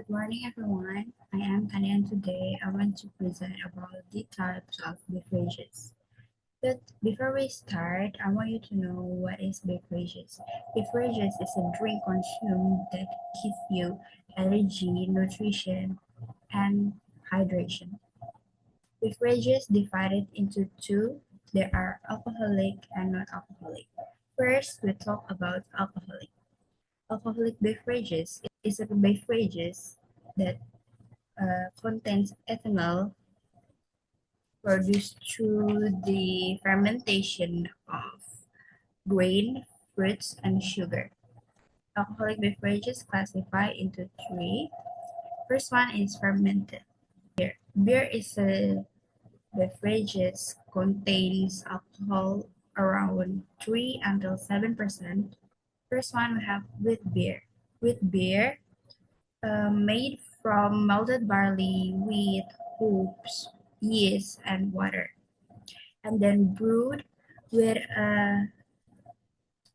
Good morning, everyone. I am Tanya, and today I want to present about the types of beverages. But before we start, I want you to know what is beverages. Beverages is a drink consumed that gives you energy, nutrition, and hydration. Beverages divided into two. There are alcoholic and non-alcoholic. First, we talk about alcoholic. Alcoholic beverages is a beverages that contains ethanol produced through the fermentation of grain, fruits, and sugar. Alcoholic beverages classify into three. First one is fermented beer. Beer is a beverages contains alcohol around 3 until 7%. First one we have wheat beer. Wheat beer made from malted barley, wheat, hops, yeast, and water, and then brewed with a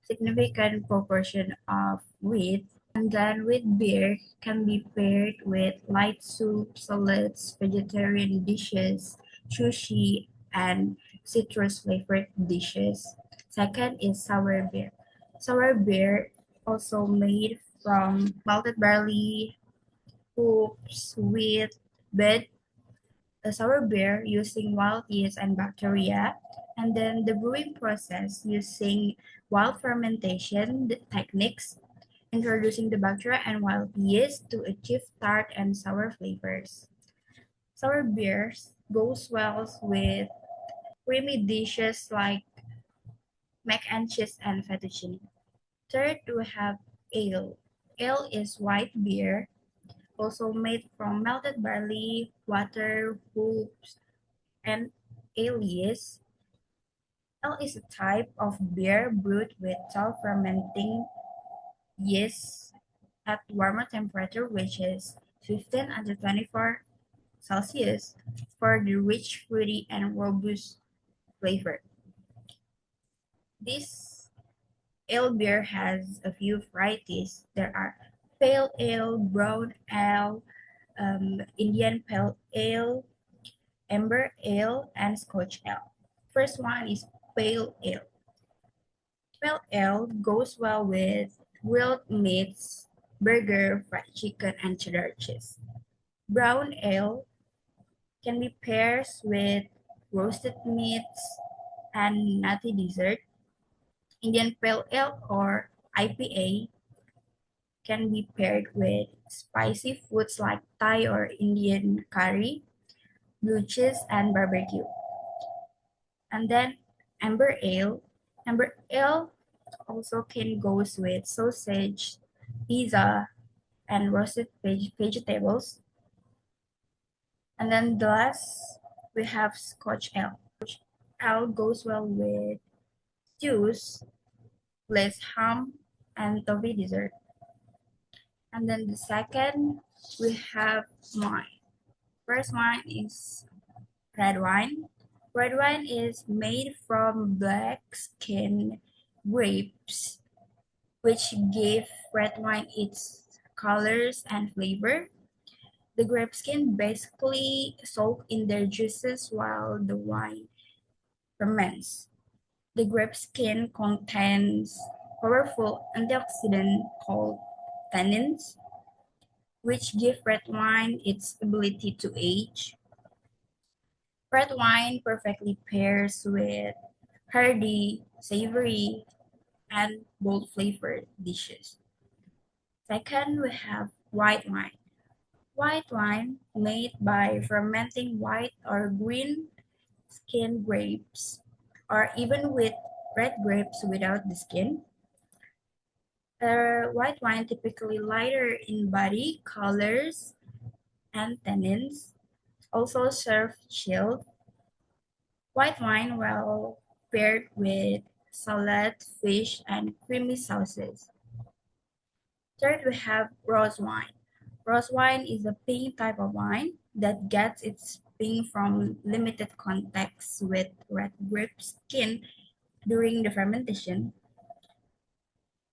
significant proportion of wheat. And then wheat beer can be paired with light soup, salads, vegetarian dishes, sushi, and citrus flavored dishes. Second is sour beer. Sour beer also made from malted barley, hops, wheat, but a sour beer using wild yeast and bacteria, and then the brewing process using wild fermentation techniques, introducing the bacteria and wild yeast to achieve tart and sour flavors. Sour beers goes well with creamy dishes like mac and cheese and fettuccine. Third, we have ale. Ale is white beer, also made from melted barley, water, hops, and ale yeast. Ale is a type of beer brewed with self-fermenting yeast at warmer temperature, which is 15 under 24 Celsius, for the rich, fruity, and robust flavor. This ale beer has a few varieties. There are pale ale, brown ale, Indian pale ale, amber ale, and Scotch ale. First one is pale ale. Pale ale goes well with grilled meats, burger, fried chicken, and cheddar cheese. Brown ale can be paired with roasted meats and nutty dessert. Indian pale ale or IPA can be paired with spicy foods like Thai or Indian curry, blue cheese, and barbecue. And then amber ale. Amber ale also can goes with sausage, pizza, and roasted vegetables. And then the last, we have Scotch ale. Ale goes well with stews, less ham, and toffee dessert. And then the second, we have wine. First wine is red wine. Red wine is made from black skin grapes, which give red wine its colors and flavor. The grape skin basically soak in their juices while the wine ferments. The grape skin contains powerful antioxidant called tannins, which give red wine its ability to age. Red wine perfectly pairs with hearty, savory, and bold flavored dishes. Second, we have white wine. White wine made by fermenting white or green skin grapes, or even with red grapes without the skin. White wine typically lighter in body, colors, and tannins. Also serve chilled. White wine well paired with salad, fish, and creamy sauces. Third, we have rose wine. Rose wine is a pink type of wine that gets its pink from limited contacts with red grape skin during the fermentation.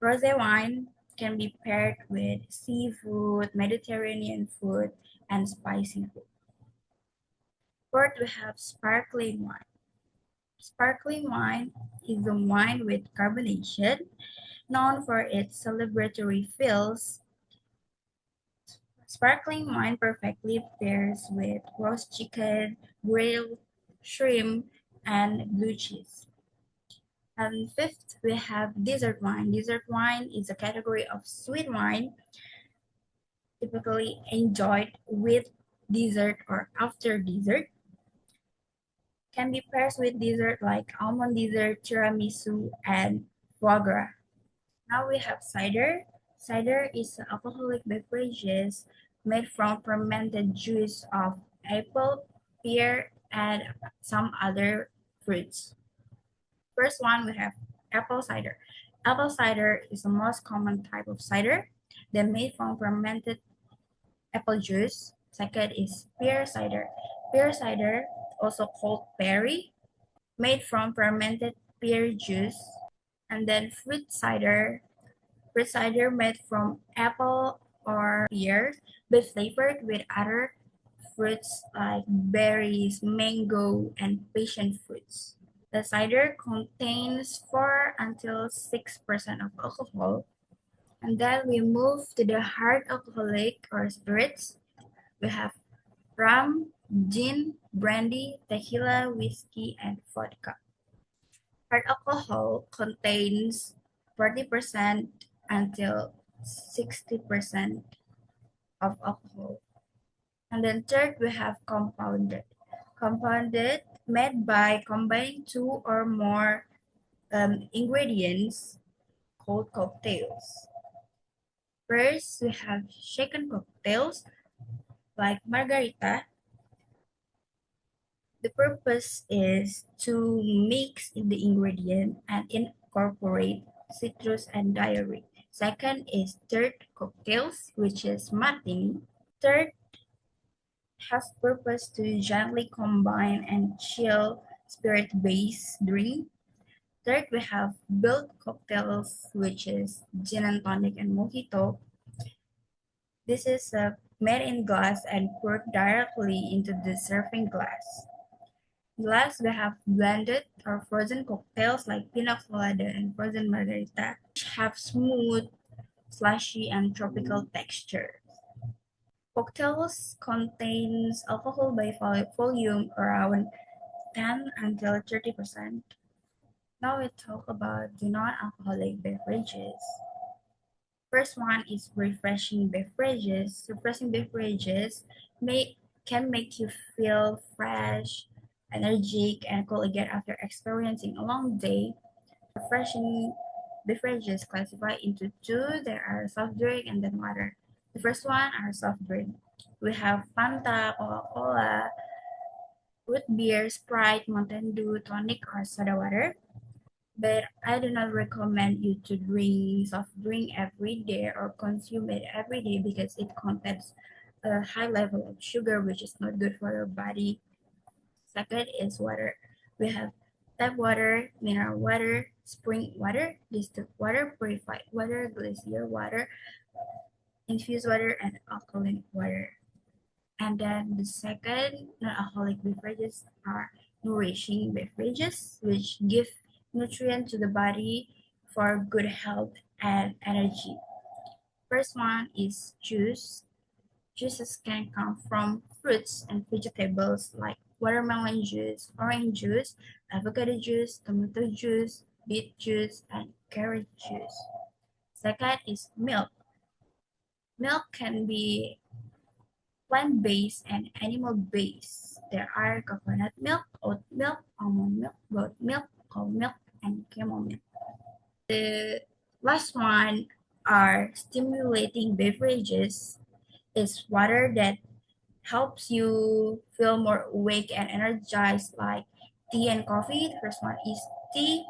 Rosé wine can be paired with seafood, Mediterranean food, and spicy food. Fourth, we have sparkling wine. Sparkling wine is a wine with carbonation, known for its celebratory feels. Sparkling wine perfectly pairs with roast chicken, grilled shrimp, and blue cheese. And fifth, we have dessert wine. Dessert wine is a category of sweet wine typically enjoyed with dessert or after dessert. Can be paired with dessert like almond dessert, tiramisu, and foie gras. Now we have cider. Cider is an alcoholic beverages made from fermented juice of apple, pear, and some other fruits. First one, we have apple cider. Apple cider is the most common type of cider. They're made from fermented apple juice. Second is pear cider. Pear cider, also called perry, made from fermented pear juice. And then fruit cider made from apple or pears, but flavored with other fruits like berries, mango, and passion fruits. The cider contains 4 until 6% of alcohol. And then we move to the hard alcoholic or spirits. We have rum, gin, brandy, tequila, whiskey, and vodka. Hard alcohol contains 40% until 60% of alcohol. And then third, we have compounded. Compounded, made by combining two or more ingredients called cocktails. First, we have shaken cocktails like margarita. The purpose is to mix in the ingredient and incorporate citrus and dairy. Second is third cocktails, which is martini. Third has purpose to gently combine and chill spirit-based drink. Third, we have built cocktails, which is gin and tonic and mojito. This is made in glass and poured directly into the serving glass. Last, we have blended or frozen cocktails like pina colada and frozen margarita, which have smooth, slushy, and tropical texture. Cocktails contains alcohol by volume around 10 until 30%. Now we talk about the non-alcoholic beverages. First one is refreshing beverages. Refreshing beverages can make you feel fresh, energetic, and cool again after experiencing a long day. Refreshing beverages classify into two. There are soft drink and then water. The first one are soft drink. We have Fanta, Coca-Cola, root beer, Sprite, Mountain Dew, tonic, or soda water. But I do not recommend you to drink soft drink every day or consume it every day because it contains a high level of sugar, which is not good for your body. Second is water. We have tap water, mineral water, spring water, distilled water, purified water, glacier water, infused water, and alkaline water. And then the second non-alcoholic beverages are nourishing beverages, which give nutrient to the body for good health and energy. First one is juice. Juices can come from fruits and vegetables like watermelon juice, orange juice, avocado juice, tomato juice, beet juice, and carrot juice. Second is milk. Milk can be plant-based and animal-based. There are coconut milk, oat milk, almond milk, goat milk, cow milk, and camel milk. The last one are stimulating beverages. Is water that helps you feel more awake and energized like tea and coffee. The first one is tea.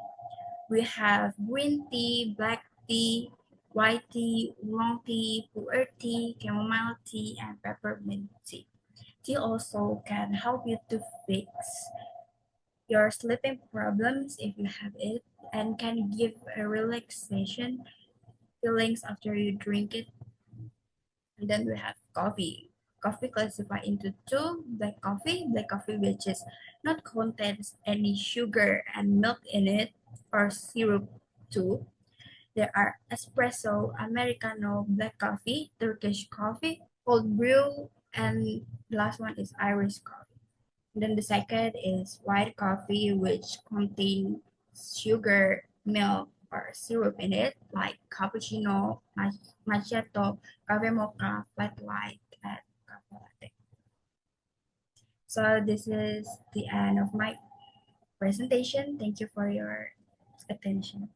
We have green tea, black tea, white tea, oolong tea, pu'er tea, chamomile tea, and peppermint tea. Tea also can help you to fix your sleeping problems if you have it and can give a relaxation feelings after you drink it. And then we have coffee. Coffee classified into two: black coffee which is not contains any sugar and milk in it or syrup too. There are espresso, Americano, black coffee, Turkish coffee, cold brew, and the last one is Irish coffee. And then the second is white coffee, which contains sugar, milk, or syrup in it, like cappuccino, macchiato, cafe mocha, flat white, and cafe latte. So this is the end of my presentation. Thank you for your attention.